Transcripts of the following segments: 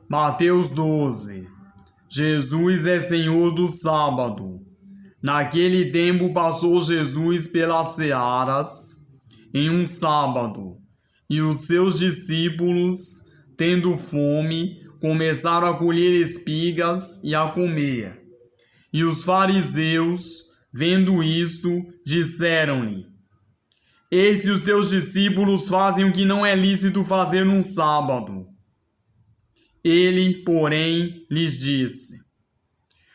Mateus 12. Jesus é Senhor do sábado. Naquele tempo passou Jesus pelas searas em um sábado, e os seus discípulos, tendo fome, começaram a colher espigas e a comer. E os fariseus, vendo isto, disseram-lhe: Eis que os teus discípulos fazem o que não é lícito fazer num sábado. Ele, porém, lhes disse: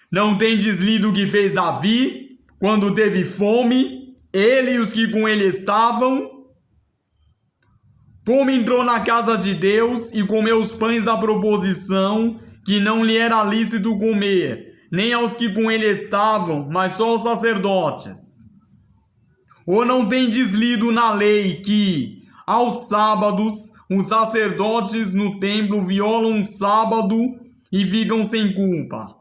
Não tendes lido o que fez Davi, quando teve fome, ele e os que com ele estavam? Como entrou na casa de Deus e comeu os pães da proposição, que não lhe era lícito comer, nem aos que com ele estavam, mas só aos sacerdotes. Ou não tendes lido na lei que, aos sábados, os sacerdotes no templo violam um sábado e ficam sem culpa?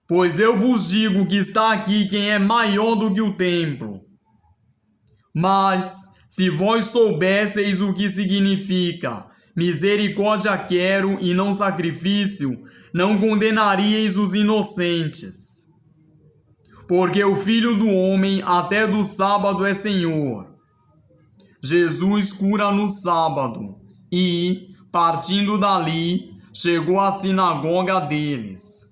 Pois eu vos digo que está aqui quem é maior do que o templo. Mas, se vós soubesseis o que significa misericórdia quero e não sacrifício, não condenaríeis os inocentes. Porque o Filho do Homem até do sábado é Senhor. Jesus cura no sábado e, partindo dali, chegou à sinagoga deles.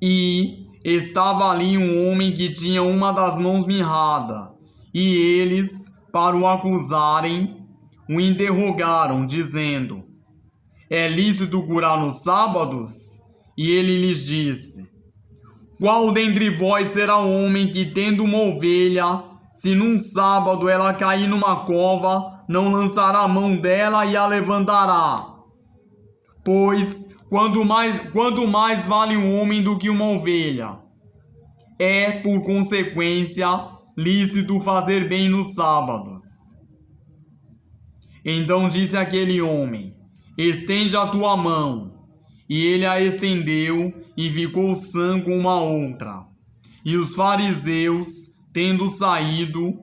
E estava ali um homem que tinha uma das mãos mirrada. E eles, para o acusarem, o interrogaram, dizendo: É lícito curar nos sábados? E ele lhes disse: Qual dentre vós será o homem que, tendo uma ovelha, se num sábado ela cair numa cova, não lançará a mão dela e a levantará? Pois, quanto mais vale um homem do que uma ovelha? É, por consequência, lícito fazer bem nos sábados. Então disse aquele homem: Estende a tua mão. E ele a estendeu, e ficou sã como a outra. E os fariseus, tendo saído,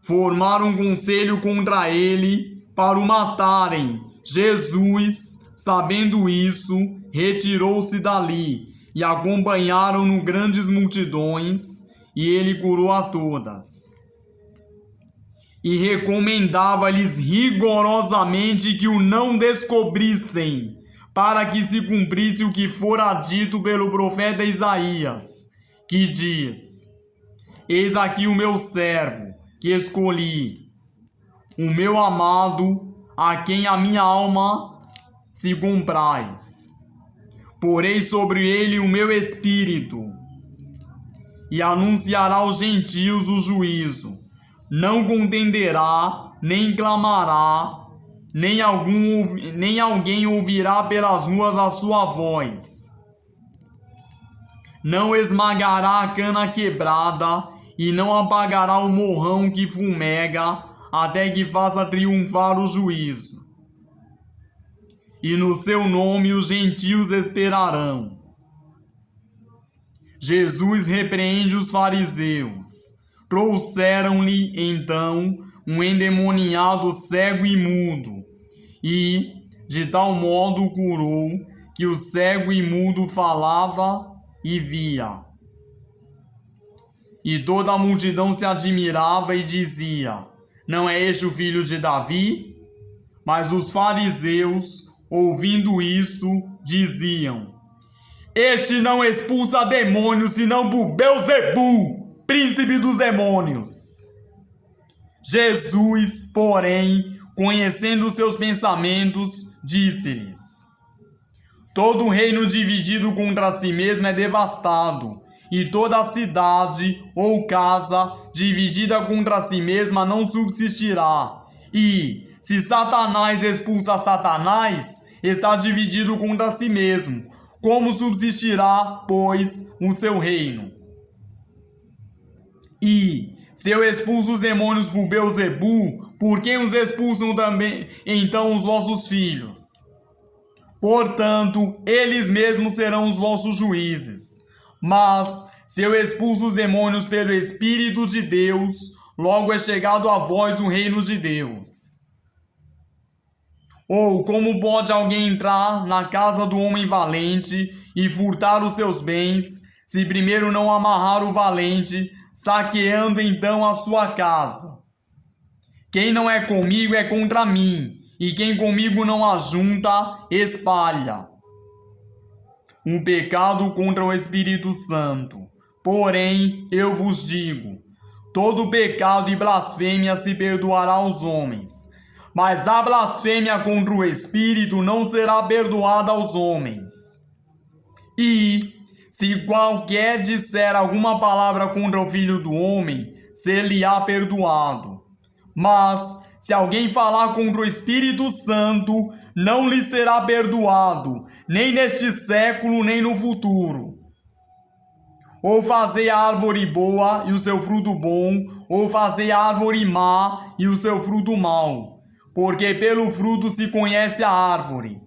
formaram um conselho contra ele para o matarem. Jesus, sabendo isso, retirou-se dali, e acompanharam-no grandes multidões, e ele curou a todas. E recomendava-lhes rigorosamente que o não descobrissem, para que se cumprisse o que fora dito pelo profeta Isaías, que diz: Eis aqui o meu servo, que escolhi, o meu amado, a quem a minha alma se compraz. Porei sobre ele o meu espírito, e anunciará aos gentios o juízo. Não contenderá, nem clamará, nem alguém ouvirá pelas ruas a sua voz. Não esmagará a cana quebrada, e não apagará o morrão que fumega, até que faça triunfar o juízo. E no seu nome os gentios esperarão. Jesus repreende os fariseus. Trouxeram-lhe, então, um endemoniado cego e mudo, e, de tal modo, o curou, que o cego e mudo falava e via. E toda a multidão se admirava e dizia: Não é este o filho de Davi? Mas os fariseus, ouvindo isto, diziam: Este não expulsa demônios, senão por Beelzebu, príncipe dos demônios. Jesus, porém, conhecendo seus pensamentos, disse-lhes: Todo reino dividido contra si mesmo é devastado, e toda cidade ou casa dividida contra si mesma não subsistirá. E, se Satanás expulsa Satanás, está dividido contra si mesmo. Como subsistirá, pois, o seu reino? E, se eu expulso os demônios por Beelzebu, por quem os expulsam também, então, os vossos filhos? Portanto, eles mesmos serão os vossos juízes. Mas, se eu expulso os demônios pelo Espírito de Deus, logo é chegado a vós o reino de Deus. Ou como pode alguém entrar na casa do homem valente e furtar os seus bens, se primeiro não amarrar o valente, saqueando então a sua casa? Quem não é comigo é contra mim, e quem comigo não ajunta, espalha. Um pecado contra o Espírito Santo. Porém, eu vos digo, todo pecado e blasfêmia se perdoará aos homens, mas a blasfêmia contra o Espírito não será perdoada aos homens. E, se qualquer disser alguma palavra contra o Filho do Homem, ser-lhe-á perdoado. Mas, se alguém falar contra o Espírito Santo, não lhe será perdoado, nem neste século, nem no futuro. Ou fazei a árvore boa e o seu fruto bom, ou fazei a árvore má e o seu fruto mau, porque pelo fruto se conhece a árvore.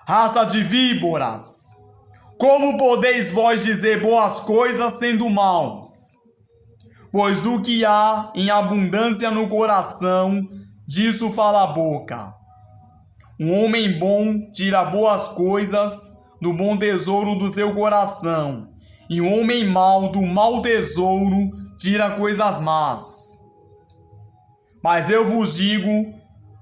Raça de víboras! Como podeis vós dizer boas coisas sendo maus? Pois do que há em abundância no coração, disso fala a boca. Um homem bom tira boas coisas do bom tesouro do seu coração, e um homem mau do mau tesouro tira coisas más. Mas eu vos digo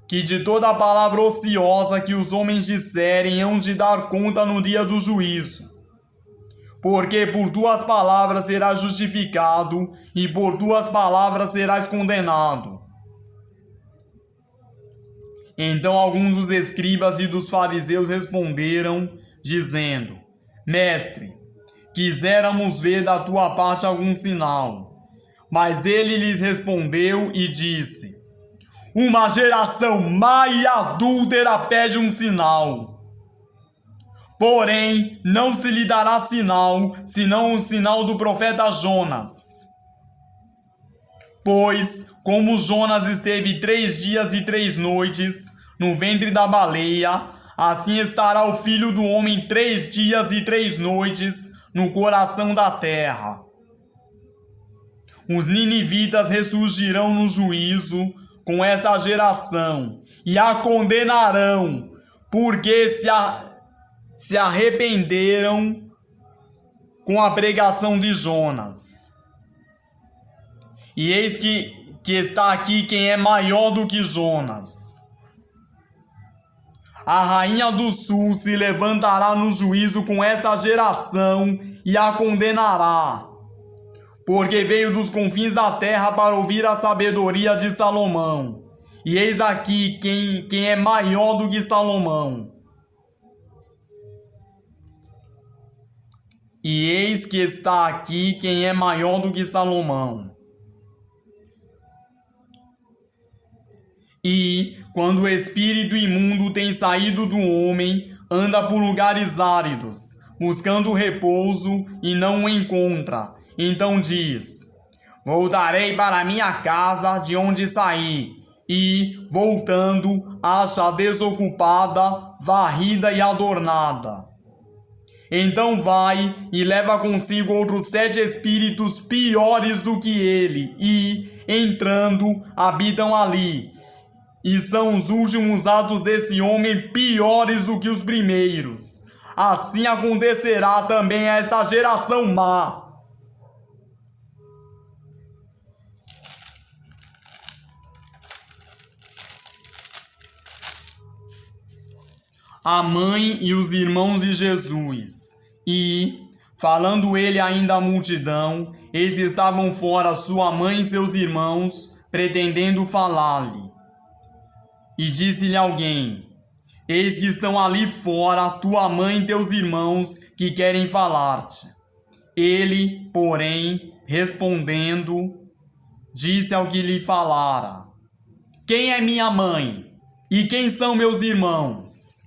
que de toda palavra ociosa que os homens disserem hão de dar conta no dia do juízo. Porque por tuas palavras serás justificado, e por tuas palavras serás condenado. Então alguns dos escribas e dos fariseus responderam, dizendo: Mestre, quiséramos ver da tua parte algum sinal. Mas ele lhes respondeu e disse: Uma geração má e adúltera pede um sinal. Porém, não se lhe dará sinal, senão o sinal do profeta Jonas. Pois, como Jonas esteve 3 dias e 3 noites no ventre da baleia, assim estará o Filho do Homem 3 dias e 3 noites no coração da terra. Os ninivitas ressurgirão no juízo com essa geração e a condenarão, porque se arrependeram com a pregação de Jonas. E eis que está aqui quem é maior do que Jonas. A rainha do sul se levantará no juízo com esta geração e a condenará, porque veio dos confins da terra para ouvir a sabedoria de Salomão. E eis aqui quem é maior do que Salomão. E eis que está aqui quem é maior do que Salomão. E, quando o espírito imundo tem saído do homem, anda por lugares áridos, buscando repouso e não o encontra. Então diz: Voltarei para minha casa de onde saí. E, voltando, acha desocupada, varrida e adornada. Então vai e leva consigo outros 7 espíritos piores do que ele, e, entrando, habitam ali. E são os últimos atos desse homem piores do que os primeiros. Assim acontecerá também a esta geração má. A mãe e os irmãos de Jesus. E, falando ele ainda à multidão, eis que estavam fora sua mãe e seus irmãos, pretendendo falar-lhe. E disse-lhe alguém: Eis que estão ali fora tua mãe e teus irmãos, que querem falar-te. Ele, porém, respondendo, disse ao que lhe falara: Quem é minha mãe? E quem são meus irmãos?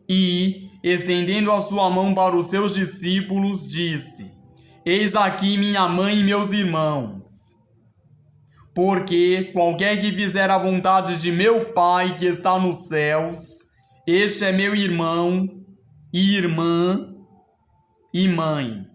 E, estendendo a sua mão para os seus discípulos, disse: Eis aqui minha mãe e meus irmãos. Porque qualquer que fizer a vontade de meu Pai que está nos céus, este é meu irmão, e irmã e mãe.